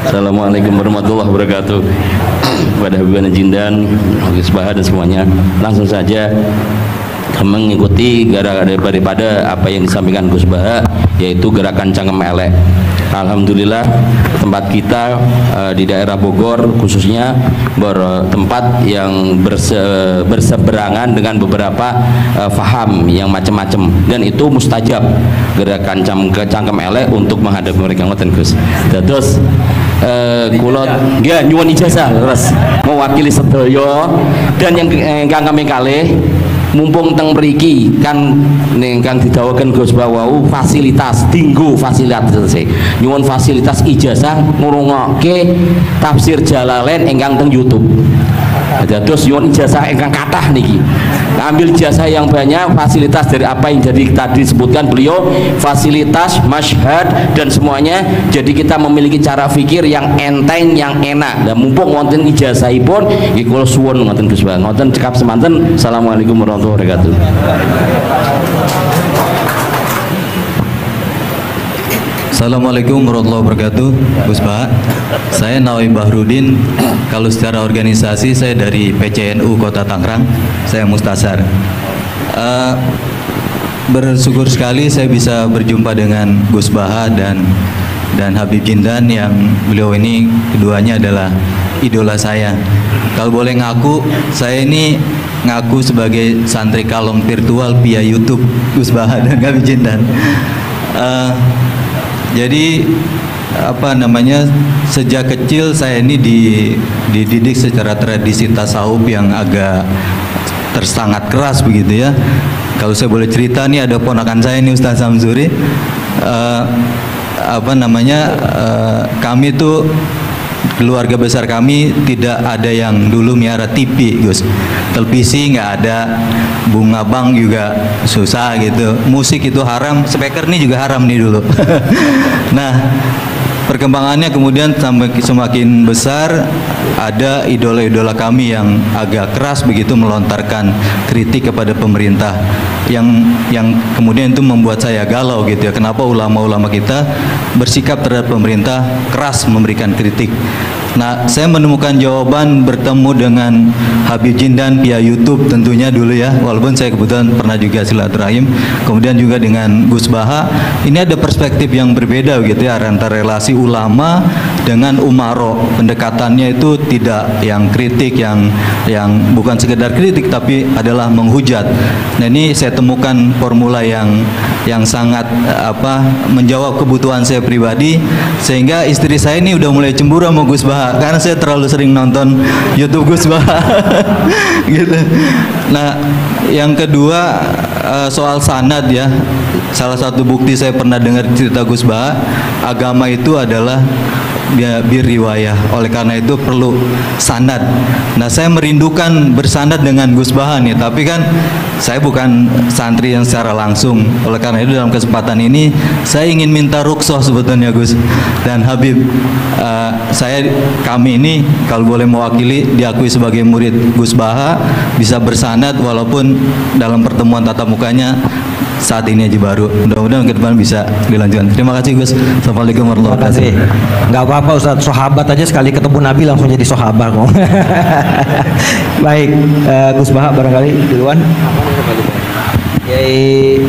Assalamualaikum warahmatullahi wabarakatuh. Kepada Habibana Jindan, Gus Baha dan semuanya, langsung saja mengikuti daripada apa yang disampaikan Gus Baha, yaitu gerakan Cangkem Elek. Alhamdulillah tempat kita di daerah Bogor khususnya tempat yang berseberangan dengan beberapa faham yang macam-macam, dan itu mustajab gerakan Cangkem Elek untuk menghadapi mereka. Ngoten Gus. Dados kula nggih nyuwun ijazah terus mewakili sedaya, dan yang kami kalih mumpung teng mriki kan ingkang didhawuhaken Gus Bawau fasilitas dinggo fasilitas nyuwun fasilitas ijazah ngrungokke tafsir Jalalain ingkang teng YouTube. Dados nyuwun ijazah ingkang kathah niki. Ambil ijazah yang banyak, fasilitas dari apa yang jadi tadi disebutkan beliau, fasilitas, masyhad dan semuanya. Jadi kita memiliki cara fikir yang enteng, yang enak. Dan mumpung wonten ijazahipun, nggih kula suwun ngoten Gus Bang. Ngoten cekap semanten. Assalamualaikum warahmatullahi wabarakatuh. Assalamualaikum warahmatullahi wabarakatuh. Gus Pak, saya Nawawi Bahrudin. Kalau secara organisasi saya dari PCNU Kota Tangerang, saya Mustasar. Bersyukur sekali saya bisa berjumpa dengan Gus Baha dan Habib Jindan, yang beliau ini keduanya adalah idola saya. Kalau boleh ngaku, saya ini ngaku sebagai santri kalong virtual via YouTube Gus Baha dan Habib Jindan. Jadi apa namanya, sejak kecil saya ini dididik secara tradisi tasawuf yang agak sangat keras begitu ya. Kalau saya boleh cerita nih, ada ponakan saya ini Ustaz Samsuri, apa namanya, kami tuh keluarga besar kami tidak ada yang dulu miara TV, Gus. Televisi nggak ada, bunga bank juga susah gitu. Musik itu haram, speaker nih juga haram nih dulu. Nah, perkembangannya kemudian semakin besar, ada idola-idola kami yang agak keras begitu melontarkan kritik kepada pemerintah, yang kemudian itu membuat saya galau gitu ya. Kenapa ulama-ulama kita bersikap terhadap pemerintah keras memberikan kritik? Nah, saya menemukan jawaban bertemu dengan Habib Jindan via YouTube tentunya dulu ya, walaupun saya kebetulan pernah juga silaturahim. Kemudian juga dengan Gus Baha, ini ada perspektif yang berbeda gitu ya, antara relasi ulama dengan umaro. Pendekatannya itu tidak yang kritik, yang bukan sekedar kritik tapi adalah menghujat. Nah, ini saya temukan formula yang sangat menjawab kebutuhan saya pribadi, sehingga istri saya ini udah mulai cemburu sama Gus Baha karena saya terlalu sering nonton YouTube Gus Baha. Gitu. Nah, yang kedua soal sanad ya. Salah satu bukti saya pernah dengar cerita Gus Baha, agama itu adalah birriwayah. Oleh karena itu perlu sanad. Nah, saya merindukan bersanad dengan Gus Baha nih, tapi kan saya bukan santri yang secara langsung. Oleh karena itu dalam kesempatan ini saya ingin minta rukhsah sebetulnya Gus dan Habib. Kami ini kalau boleh mewakili, diakui sebagai murid Gus Baha, bisa bersanad walaupun dalam pertemuan tatap mukanya saat ini aja baru. Mudah-mudahan ke depan bisa dilanjutkan. Terima kasih Gus. Assalamualaikum warahmatullahi wabarakatuh. Nggak apa-apa Ustaz, sahabat aja sekali ketemu Nabi langsung jadi sahabat kok. Baik, Gus Baha barangkali duluan. Kiai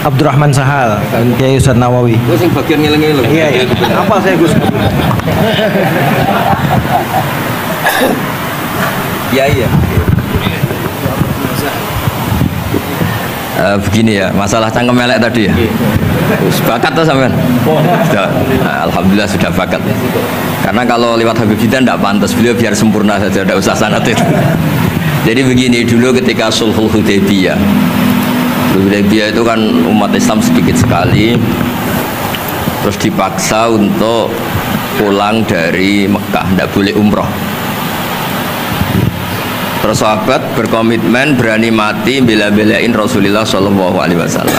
Abdurrahman Sahal, Kiai Ustaz Nawawi. Gus yang bagian ngeleng-ngeleng. Iya, iya. Apa saya Gus? Iya. Begini ya, masalah cangkem elek tadi ya. Bakat tuh sampean? Sudah, alhamdulillah sudah bakat. Karena kalau lewat Habib Jindan tidak pantas, beliau biar sempurna saja, tidak usah sanad itu. Jadi begini, dulu ketika Sulhul Hudaybiyah itu kan umat Islam sedikit sekali, terus dipaksa untuk pulang dari Mekah, tidak boleh umroh. Terus sahabat berkomitmen berani mati bela-belain Rasulullah Shallallahu Alaihi Wasallam.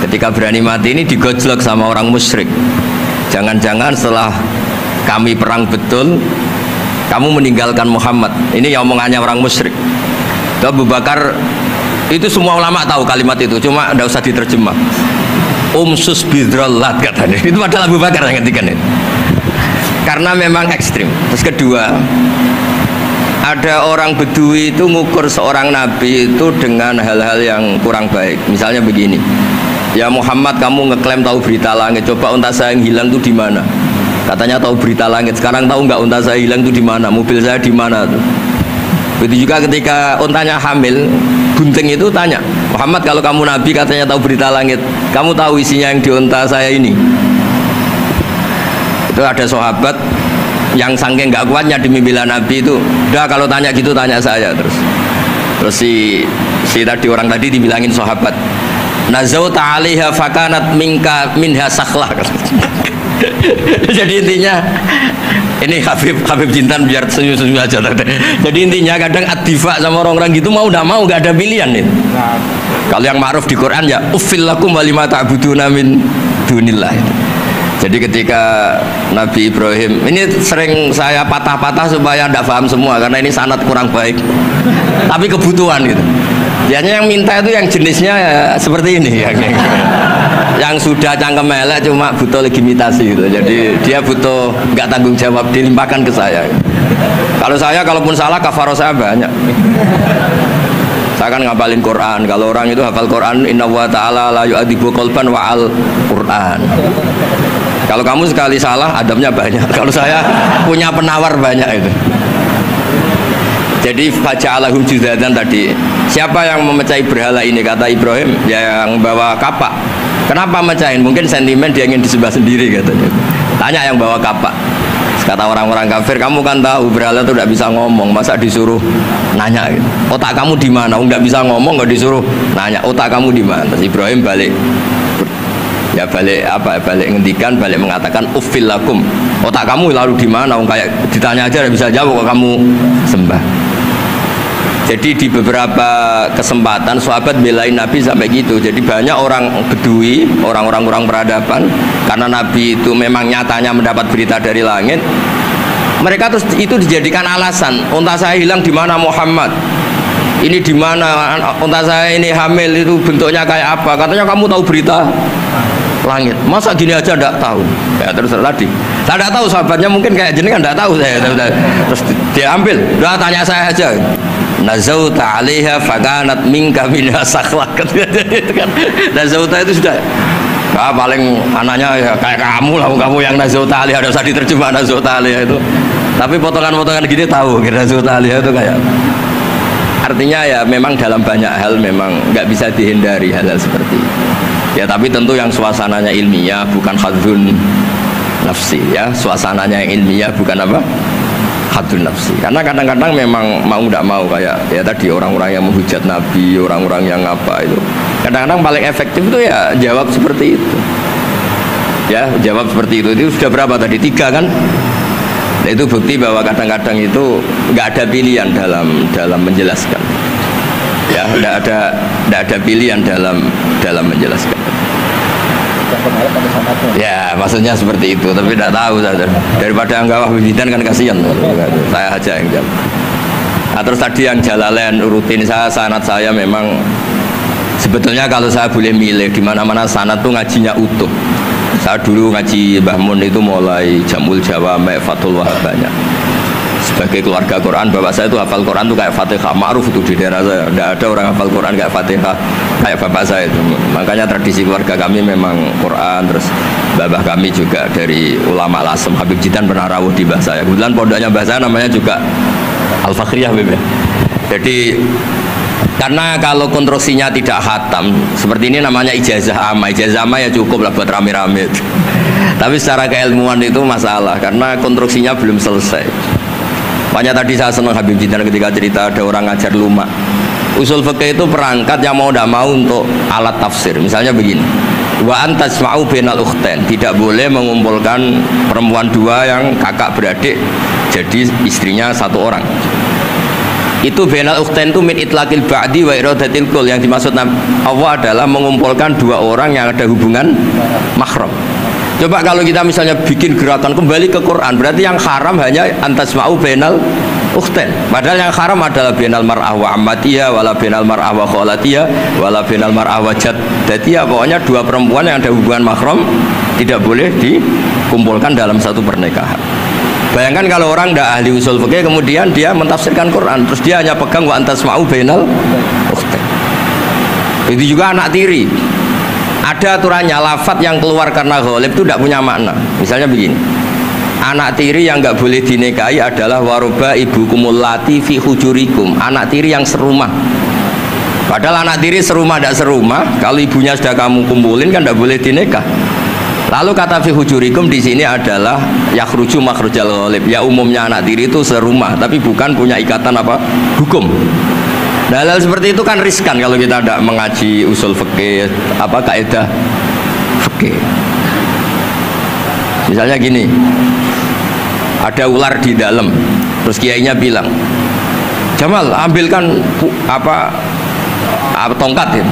Ketika berani mati ini digojlok sama orang musyrik. Jangan-jangan setelah kami perang betul, kamu meninggalkan Muhammad. Ini yang omongannya orang musyrik. Abu Bakar, itu semua ulama tahu kalimat itu, cuma tidak usah diterjemah. umsus bidrollat katanya. Itu padahal Abu Bakar yang ngertikan itu. Karena memang ekstrim. Terus kedua, ada orang Bedui itu ngukur seorang nabi itu dengan hal-hal yang kurang baik. Misalnya begini, ya Muhammad, kamu ngeklaim tahu berita langit, coba unta saya yang hilang itu di mana? Katanya tahu berita langit, sekarang tahu nggak unta saya hilang itu di mana? Mobil saya di mana tuh? Begitu juga ketika untanya hamil, bunting itu tanya, Muhammad, kalau kamu nabi katanya tahu berita langit, kamu tahu isinya yang di unta saya ini? Itu ada sahabat yang saking nggak kuatnya demi bela nabi itu, udah kalau tanya gitu tanya saya terus si tadi orang tadi dibilangin sahabat, nazauta 'alaiha fakanat minha sakhlah. Jadi intinya ini Habib Jintan biar senyum-senyum aja. Jadi intinya kadang ad-difa sama orang-orang gitu mau tidak mau nggak ada pilihan itu. Kalau yang ma'ruf di Quran ya uffil lakum wa lima ta'buduna min dunillah. Jadi ketika Nabi Ibrahim, ini sering saya patah-patah supaya tidak paham semua karena ini sanad kurang baik. Tapi kebutuhan gitu. Biasanya yang minta itu yang jenisnya ya, seperti ini ya. Yang sudah cangkem elek cuma butuh legitimasi gitu. Jadi dia butuh nggak tanggung jawab, dilimpahkan ke saya. Kalau saya kalaupun salah kafaro saya banyak. Saya kan ngapalin Quran. Kalau orang itu hafal Quran, inna wa ta'ala la yu'adibu qalban wa al Quran. Kalau kamu sekali salah adabnya banyak. Kalau saya punya penawar banyak itu. Jadi faja'alahum juzatan tadi. Siapa yang memecahi berhala ini? Kata Ibrahim, yang bawa kapak. Kenapa mecahin? Mungkin sentimen dia ingin disembah sendiri katanya. Tanya yang bawa kapak. Kata orang-orang kafir, kamu kan tahu berhala itu tidak bisa ngomong, masa disuruh nanya gitu. Otak kamu di mana? Nggak bisa ngomong, nggak disuruh nanya. Otak kamu di mana? Terus Ibrahim balik ngendikan, balik mengatakan uffil lakum. Otak kamu lalu di mana? Kayak ditanya aja tidak bisa jawab kok kamu sembah. Jadi di beberapa kesempatan sahabat belain Nabi sampai gitu. Jadi banyak orang Bedui, orang-orang peradaban, karena Nabi itu memang nyatanya mendapat berita dari langit. Mereka terus itu dijadikan alasan. Unta saya hilang di mana Muhammad? Ini di mana? Unta saya ini hamil, itu bentuknya kayak apa? Katanya kamu tahu berita langit. Masa gini aja enggak tahu? Ya terus tadi. Saya enggak tahu, sahabatnya mungkin kayak jenengan enggak tahu saya. Terus dia ambil, udah tanya saya aja. Nazauta 'alaiha fakanat minka minha sakhlah. Nazauta itu sudah paling anaknya ya kayak kamu lah, kamu yang nazauta 'alaiha, ada usah diterjemah nazauta 'alaiha itu. Tapi potongan-potongan gini tahu kira nazauta 'alaiha itu kayak. Artinya ya memang dalam banyak hal memang nggak bisa dihindari hal-hal seperti itu. Ya tapi tentu yang suasananya ilmiah, bukan hadzun nafsi ya. Suasananya yang ilmiah bukan apa? Hadun nafsi. Karena kadang-kadang memang mau tidak mau kayak ya tadi orang-orang yang menghujat Nabi, orang-orang yang apa itu. Kadang-kadang paling efektif itu ya jawab seperti itu. Ya, jawab seperti itu. Itu sudah berapa tadi? 3 kan? Nah, itu bukti bahwa kadang-kadang itu nggak ada pilihan dalam menjelaskan. Ya, tidak ada pilihan dalam menjelaskan. Ya, maksudnya seperti itu, tapi tidak tahu saja. Daripada anggap Wijidan kan kasihan. Saya aja yang jawab. Nah, terus tadi yang Jalalain rutin sanad saya memang sebetulnya kalau saya boleh milih di mana-mana sanad tuh ngajinya utuh. Saya dulu ngaji Mbah Mun itu mulai Jamul Jawami, Fathul Wahab banyak. Sebagai keluarga Quran, bapak saya itu hafal Quran tuh kayak Fatihah, ma'ruf itu di daerah saya. Tidak ada orang hafal Quran kayak Fatihah kayak bapak saya itu. Makanya tradisi keluarga kami memang Quran. Terus babah kami juga dari ulama Lasem, Habib Jitan pernah rawuh di mbah saya. Kebetulan pondoknya mbah saya namanya juga Al-Fakhriyah Habib. Jadi karena kalau konstruksinya tidak khatam seperti ini namanya ijazah amma. Ijazah amma ya cukup lah buat rame-rame. Tapi secara keilmuan itu masalah karena konstruksinya belum selesai. Makanya tadi saya senang Habib Jitan ketika cerita ada orang ngajar lumak. Usul fikih itu perangkat yang mau tidak mau untuk alat tafsir. Misalnya begini, wa antasma'u bainal ukhtain, tidak boleh mengumpulkan perempuan 2 yang kakak beradik jadi istrinya 1 orang. Itu bainal ukhtain itu min itlaqil ba'di wa iradatil kul. Yang dimaksud Allah adalah mengumpulkan 2 orang yang ada hubungan mahram. Coba kalau kita misalnya bikin gerakan kembali ke Quran, berarti yang haram hanya antasma'u bainal ukhtain. Padahal yang haram adalah bainal mar'ah wa ammatiyah, wala bainal mar'ah wa khalatiyah, wala bainal mar'ah wa jaddatiyah. Pokoknya dua perempuan yang ada hubungan mahram tidak boleh dikumpulkan dalam satu pernikahan. Bayangkan kalau orang tidak ahli usul fikih kemudian dia mentafsirkan Quran terus dia hanya pegang wa antasma'u bainal ukhtain. Itu juga anak tiri. Ada aturannya, lafadz yang keluar karena ghalib itu tidak punya makna. Misalnya begini, anak tiri yang nggak boleh dinikahi adalah waroba ibu kumulati fi hujurikum, anak tiri yang serumah. Padahal anak tiri serumah tidak serumah, kalau ibunya sudah kamu kumpulin kan tidak boleh dinikah. Lalu kata fi hujurikum di sini adalah yakhruju makhrujal ghalib. Ya umumnya anak tiri itu serumah, tapi bukan punya ikatan apa hukum. Nah, hal seperti itu kan riskan kalau kita tidak mengaji usul fikih, apa kaidah fikih. Misalnya gini, ada ular di dalam, terus kiainya bilang, Jamal ambilkan tongkat ya.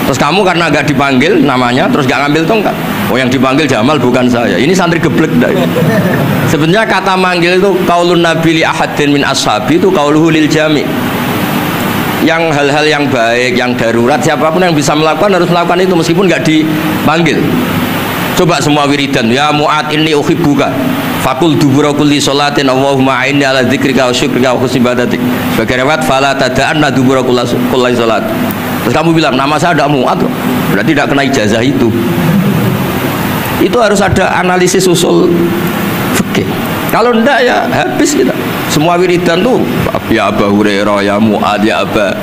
Terus kamu karena nggak dipanggil namanya, terus nggak ngambil tongkat. Oh yang dipanggil Jamal bukan saya. Ini santri geblek dah. Sebenarnya kata manggil itu qaulun nabi li ahadin min ashabi itu qauluhu lil jami'. Yang hal-hal yang baik, yang darurat, siapapun yang bisa melakukan harus melakukan itu meskipun nggak dipanggil. Coba semua wiridan, ya Mu'ad inni uhibbuka fakul dubura kulli sholatin Allahumma a'inni ala dzikrika wa syukrika wa husni ibadatik. Sebagai riwayat fala tada'anna dubura kulli sholat. Terus kamu bilang nama saya ada Mu'ad, berarti tidak kena ijazah itu. Itu harus ada analisis usul fikih. Kalau enggak ya habis kita. Semua wiridan tuh ya Abu Hurairah, ya Mu'ad, ya Aba.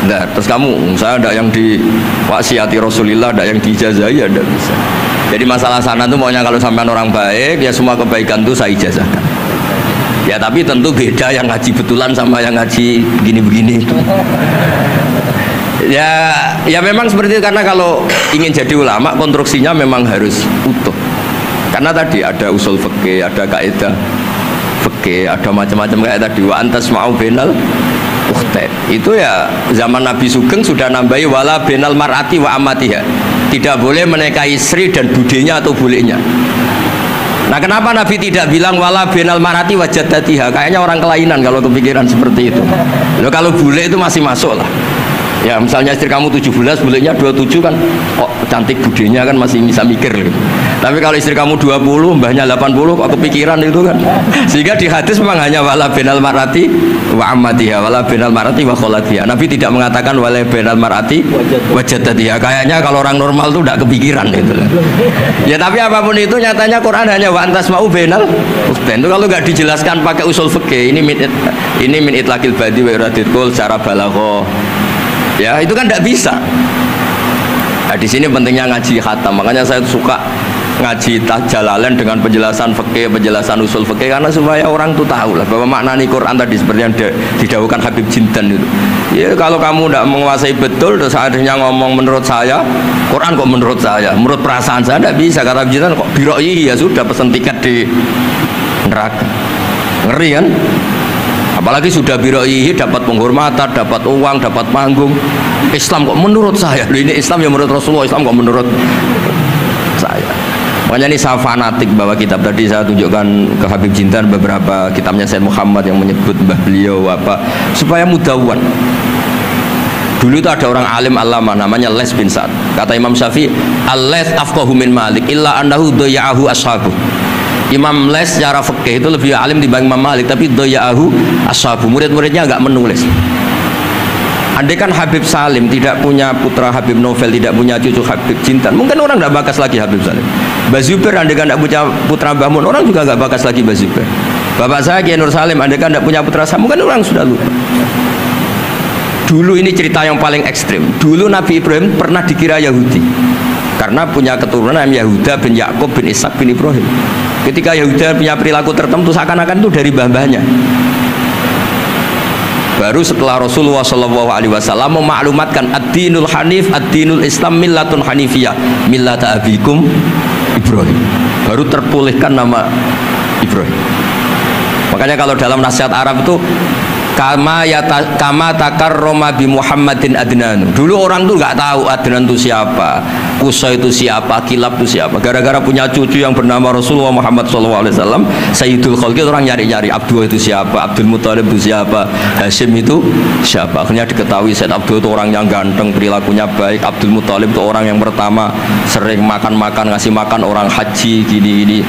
Nah, terus kamu, saya ada yang diwasiati Rasulullah, ada yang diijazahi, ada bisa. Jadi masalah sana tuh maunya kalau sampean orang baik, ya semua kebaikan tuh saya ijazahkan. Ya tapi tentu beda yang ngaji betulan sama yang ngaji begini-begini itu. Ya memang seperti itu, karena kalau ingin jadi ulama konstruksinya memang harus utuh. Karena tadi ada usul fikih, ada kaidah fikih, ada macam-macam kayak tadi wa antasma'u bainal ukhtain. Itu ya zaman Nabi Sugeng sudah nambahi wala bainal mar'ati wa amatiha. Tidak boleh menikahi istri dan budenya atau bulenya. Nah, kenapa Nabi tidak bilang wala bainal mar'ati wa jaddatiha? Kayaknya orang kelainan kalau kepikiran seperti itu. Loh, kalau bule itu masih masuk lah. Ya misalnya istri kamu 17, bulenya 27 kan, oh cantik budenya kan masih bisa mikir gitu. Tapi kalau istri kamu 20, mbahnya 80, kok kepikiran itu kan. Sehingga di hadis memang hanya wala bainal mar'ati wa ammatiha, wala bainal mar'ati wa kholatiha. Nabi tidak mengatakan wala bainal mar'ati wa jaddatiha. Kayaknya kalau orang normal tuh tidak kepikiran gitu. Ya tapi apapun itu nyatanya Quran hanya wa antasma'u bainal ukhtain. Itu kalau nggak dijelaskan pakai usul fikih, ini min itlaqil badi wa iradil qul secara balaghah. Ya itu kan tidak bisa. Nah, di sini pentingnya ngaji khatam. Makanya saya suka ngaji Jalalain dengan penjelasan fikih, penjelasan usul fikih, karena supaya orang tuh tahu lah bahwa maknani Quran tadi seperti yang didahulukan Habib Jindan itu. Ya kalau kamu tidak menguasai betul, terus akhirnya ngomong menurut saya, Quran kok menurut saya, menurut perasaan saya tidak bisa. Kata Habib Jindan kok biroi ya sudah pesen tiket di neraka. Ngeri kan? Apalagi sudah biroi dapat penghormatan, dapat uang, dapat panggung. Islam kok menurut saya, ini Islam yang menurut Rasulullah, Islam kok menurut saya. Makanya ini saya fanatik bahwa kitab tadi saya tunjukkan ke Habib Jindan beberapa kitabnya Sayyid Muhammad yang menyebut mbah beliau apa supaya mudawwan. Dulu itu ada orang alim alama namanya Les bin Sa'ad. Kata Imam Syafi'i, al-Les afqahu min Malik illa annahu dayya'ahu ashabu. Imam Les secara fikih itu lebih alim dibanding Imam Malik, tapi dayya'ahu ashabu, murid-muridnya agak menulis. Andai kan Habib Salim tidak punya putra Habib Novel, tidak punya cucu Habib Jindan, mungkin orang tidak bakas lagi Habib Salim. Mbah Zubair andai kan tidak punya putra Mbah Mun, orang juga tidak bakas lagi Mbah Zubair. Bapak saya Kiai Nur Salim andai kan tidak punya putra saya, mungkin orang sudah lupa. Dulu ini cerita yang paling ekstrim. Dulu Nabi Ibrahim pernah dikira Yahudi karena punya keturunan Yahuda bin Yakub bin Ishak bin Ibrahim. Ketika Yahuda punya perilaku tertentu seakan-akan itu dari mbah-mbahnya. Baru setelah Rasulullah SAW memaklumatkan ad-dinul hanif, ad-dinul Islam millatun hanifiyah, millata abikum Ibrahim. Baru terpulihkan nama Ibrahim. Makanya kalau dalam nasihat Arab itu kama takarrama bi Muhammadin Adnan. Dulu orang tuh nggak tahu Adnan itu siapa, Qusay itu siapa, Kilab itu siapa. Gara-gara punya cucu yang bernama Rasulullah Muhammad SAW, Sayyidul Khalqi, orang nyari-nyari Abdullah itu siapa, Abdul Muthalib itu siapa, Hashim itu siapa. Akhirnya diketahui Said Abdul itu orang yang ganteng, perilakunya baik. Abdul Muthalib itu orang yang pertama sering makan-makan, ngasih makan orang haji, gini-gini.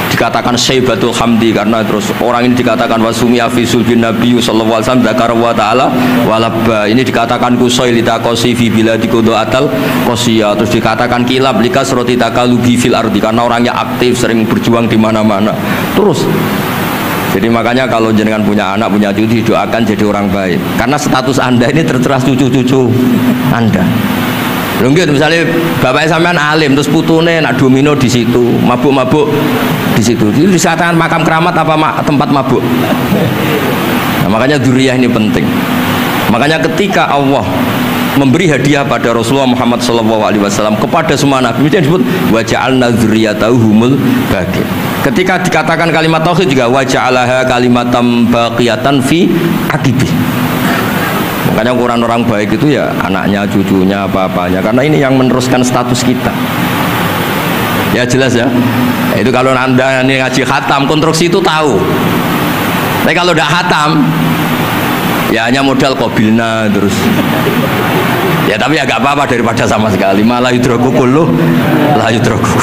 Dikatakan Syaibatul Hamdi karena terus orang ini dikatakan wasumi afisul bin Nabi sallallahu alaihi wasallam dzakara wa ta'ala walabba. Ini dikatakan Qusay litaqasi fi biladi qudaatal qasiyah. Terus dikatakan Kilab likasrati takalubi fil ardi karena orangnya aktif, sering berjuang di mana-mana. Terus jadi makanya kalau jenengan punya anak, punya cucu, didoakan jadi orang baik. Karena status Anda ini tertera cucu-cucu Anda. Mungkin misalnya bapaknya sampean alim terus putune nak domino di situ, mabuk-mabuk di situ. Itu disatakan makam keramat apa tempat mabuk. Nah, makanya dzurriyyah ini penting. Makanya ketika Allah memberi hadiah pada Rasulullah Muhammad SAW kepada semua nabi, itu disebut wa ja'alna dzurriyyatahu humul baqin. Ketika dikatakan kalimat tauhid juga wa ja'alaha kalimatam baqiyatan fi aqibi. Makanya ukuran orang baik itu ya anaknya, cucunya, apa-apanya. Karena ini yang meneruskan status kita. Ya jelas ya. Itu kalau Anda ini ngaji khatam, konstruksi itu tahu. Tapi kalau tidak khatam, ya hanya modal qabilna terus. Ya tapi ya gak apa-apa daripada sama sekali. Malah yudroku kulluh la yudroku.